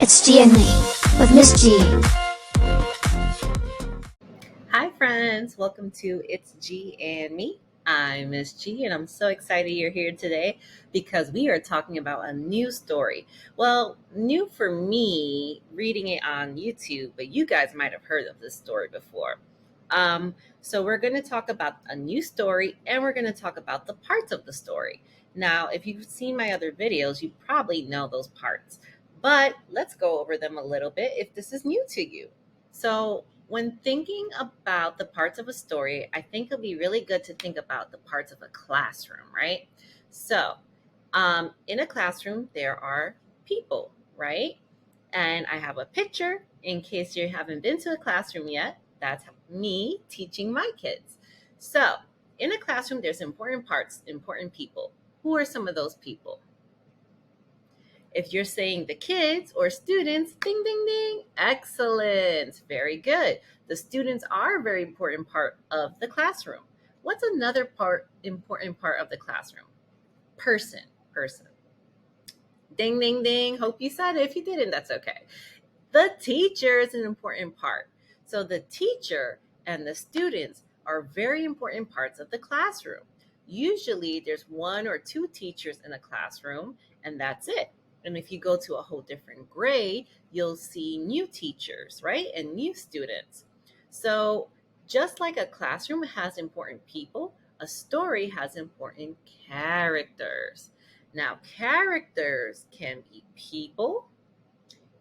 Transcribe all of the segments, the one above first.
It's G and me with Miss G. Hi, friends. Welcome to It's G and Me. I'm Miss G, and I'm so excited you're here today because we are talking about a new story. Well, new for me, reading it on YouTube, but you guys might have heard of this story before. So, we're going to talk about a new story and we're going to talk about the parts of the story. Now, if you've seen my other videos, you probably know those parts, but let's go over them a little bit if this is new to you. So, when thinking about the parts of a story, I think it'll be really good to think about the parts of a classroom, right? So, in a classroom, there are people, right? And I have a picture in case you haven't been to a classroom yet. That's me teaching my kids. So, in a classroom, there's important parts, important people. Who are some of those people? If you're saying the kids or students, ding, ding, ding, excellent, very good. The students are a very important part of the classroom. What's another important part of the classroom? Person, person. Ding, ding, ding. Hope you said it. If you didn't, that's okay. The teacher is an important part. So the teacher and the students are very important parts of the classroom. Usually there's one or two teachers in a classroom, and that's it. And if you go to a whole different grade, you'll see new teachers, right? And new students. So just like a classroom has important people, a story has important characters. Now, characters can be people,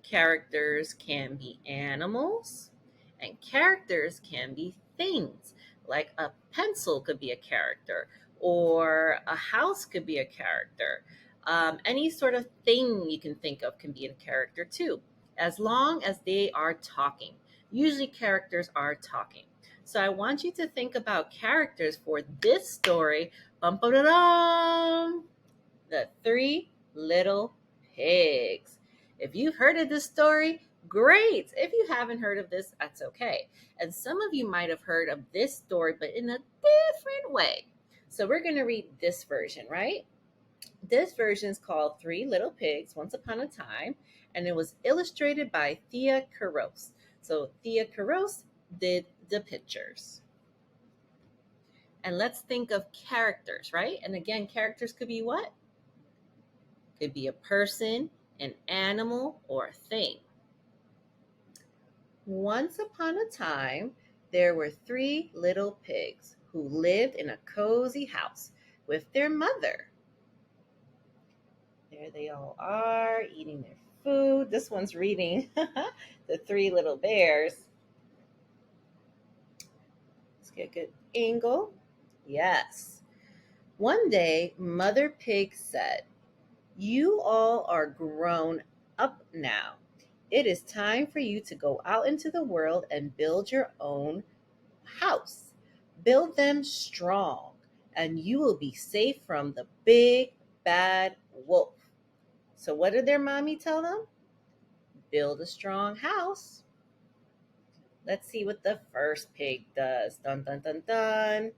characters can be animals, and characters can be things. Like a pencil could be a character, or a house could be a character. Any sort of thing you can think of can be a character too, as long as they are talking. Usually, characters are talking. So, I want you to think about characters for this story. Bum, ba, da, dum. The Three Little Pigs. If you've heard of this story, great. If you haven't heard of this, that's okay. And some of you might have heard of this story, but in a different way. So we're going to read this version, right? This version is called Three Little Pigs Once Upon a Time, and it was illustrated by Thea Kliros. So Thea Kliros did the pictures. And let's think of characters, right? And again, characters could be what? Could be a person, an animal, or a thing. Once upon a time, there were three little pigs who lived in a cozy house with their mother. There they all are, eating their food. This one's reading The Three Little Bears. Let's get a good angle. Yes. One day, Mother Pig said, "You all are grown up now. It is time for you to go out into the world and build your own house. Build them strong, and you will be safe from the big bad wolf." So, what did their mommy tell them? Build a strong house. Let's see what the first pig does. Dun, dun, dun, dun.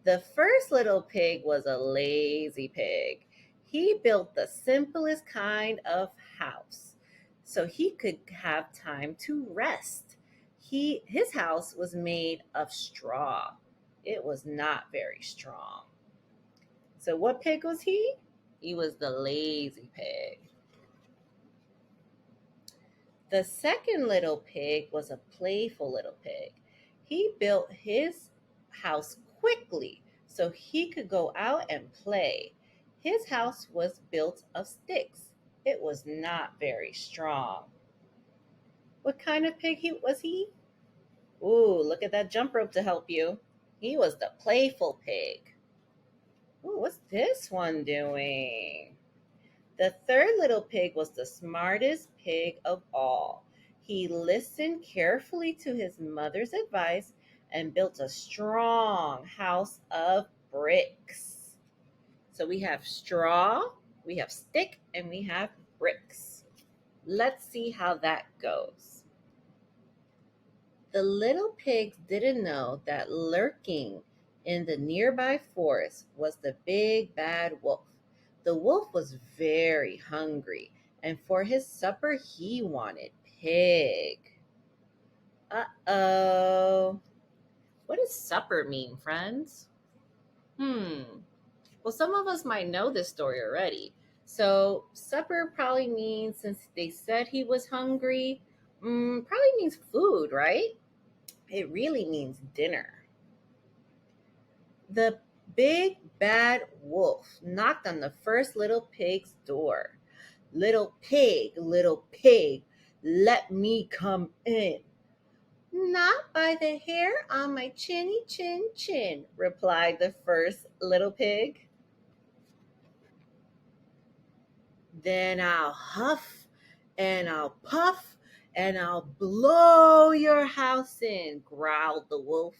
The first little pig was a lazy pig. He built the simplest kind of house so he could have time to rest. His house was made of straw. It was not very strong. So what pig was he? He was the lazy pig. The second little pig was a playful little pig. He built his house quickly so he could go out and play. His house was built of sticks. It was not very strong. What kind of pig was he? Ooh, look at that jump rope to help you. He was the playful pig. Ooh, what's this one doing? The third little pig was the smartest pig of all. He listened carefully to his mother's advice and built a strong house of bricks. So we have straw, we have stick, and we have bricks. Let's see how that goes. The little pigs didn't know that lurking in the nearby forest was the big bad wolf. The wolf was very hungry And for his supper, he wanted pig. Uh-oh. What does supper mean, friends? Hmm. Well, some of us might know this story already. So, supper probably means, since they said he was hungry, probably means food, right? It really means dinner. The big bad wolf knocked on the first little pig's door. Little pig, let me come in. Not by the hair on my chinny chin chin, replied the first little pig. Then I'll huff and I'll puff and I'll blow your house in, growled the wolf.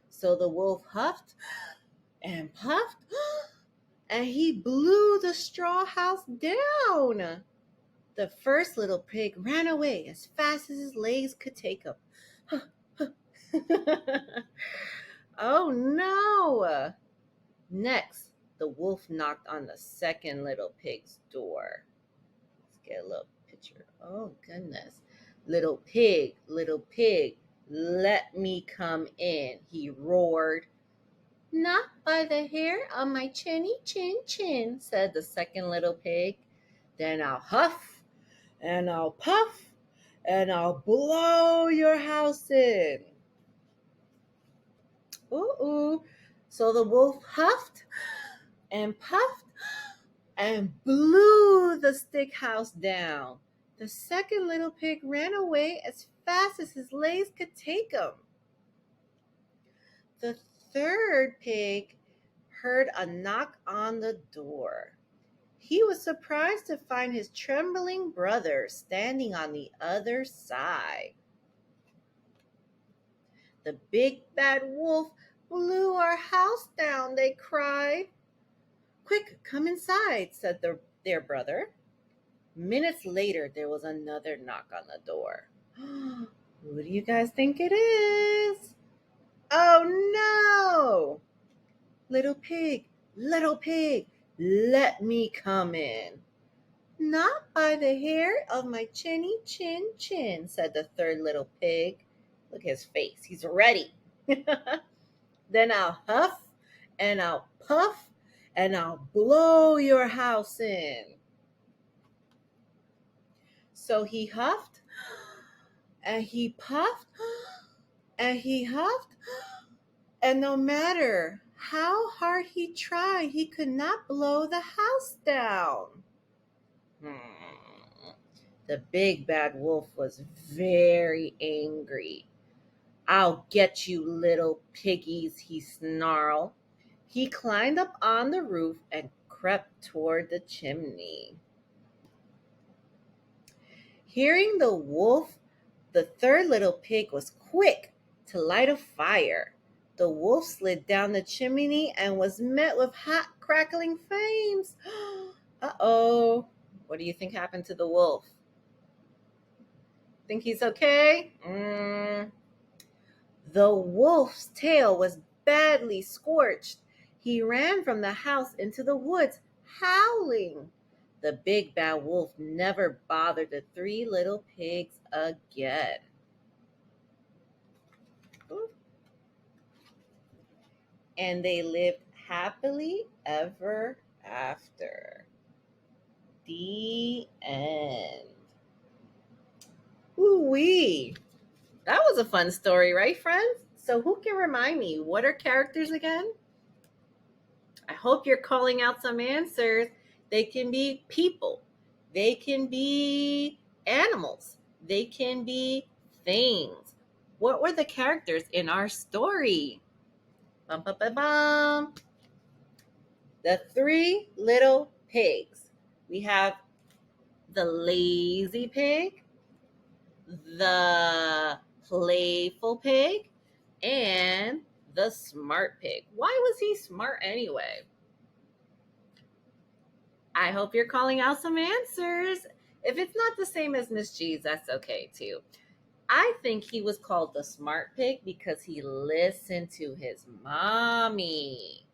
So the wolf huffed and puffed and he blew the straw house down. The first little pig ran away as fast as his legs could take him. Oh no! Next, the wolf knocked on the second little pig's door. Let's get a little picture. Oh, goodness. Little pig, let me come in, he roared. Not by the hair on my chinny chin chin, said the second little pig. Then I'll huff and I'll puff and I'll blow your house in. Ooh, ooh. So the wolf huffed and puffed and blew the stick house down. The second little pig ran away as fast as his legs could take him. The third pig heard a knock on the door. He was surprised to find his trembling brother standing on the other side. The big bad wolf blew our house down, they cried. Quick, come inside, said their brother. Minutes later, there was another knock on the door. Who do you guys think it is? Oh no! Little pig, let me come in. Not by the hair of my chinny chin chin, said the third little pig. Look at his face, he's ready. Then I'll huff and I'll puff and I'll blow your house in. So he huffed and he puffed and he huffed, and no matter how hard he tried, he could not blow the house down. The big bad wolf was very angry. I'll get you, little piggies, he snarled. He climbed up on the roof and crept toward the chimney. Hearing the wolf, the third little pig was quick to light a fire. The wolf slid down the chimney and was met with hot, crackling flames. Uh-oh. What do you think happened to the wolf? Think he's okay? The wolf's tail was badly scorched. He ran from the house into the woods, howling. The big bad wolf never bothered the three little pigs again. And they lived happily ever after. The end. Ooh-wee. That was a fun story, right, friends? So who can remind me, what are characters again? I hope you're calling out some answers. They can be people. They can be animals. They can be things. What were the characters in our story? Bum, bum, bum, bum. The three little pigs. We have the lazy pig, the playful pig, and the smart pig. Why was he smart anyway? I hope you're calling out some answers. If it's not the same as Miss G's, that's okay too. I think he was called the smart pig because he listened to his mommy.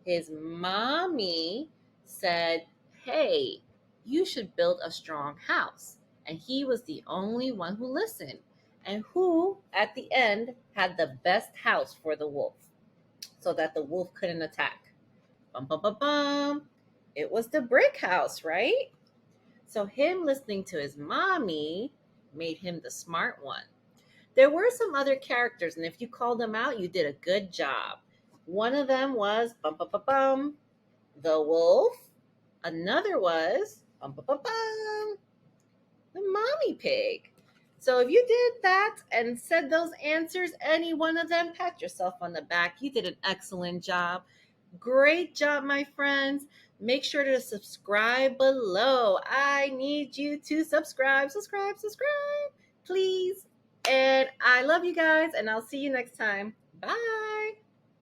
His mommy said, hey, You should build a strong house. And he was the only one who listened. And who, at the end, had the best house for the wolf so that the wolf couldn't attack? Bum, bum, bum, bum. It was the brick house, right? So, him listening to his mommy made him the smart one. There were some other characters, and if you called them out, you did a good job. One of them was bum, bum, bum, bum, the wolf. Another was bum, bum, bum, bum, the mommy pig. So if you did that and said those answers, any one of them, pat yourself on the back. You did an excellent job. Great job, my friends. Make sure to subscribe below. I need you to subscribe, please. And I love you guys, and I'll see you next time. Bye.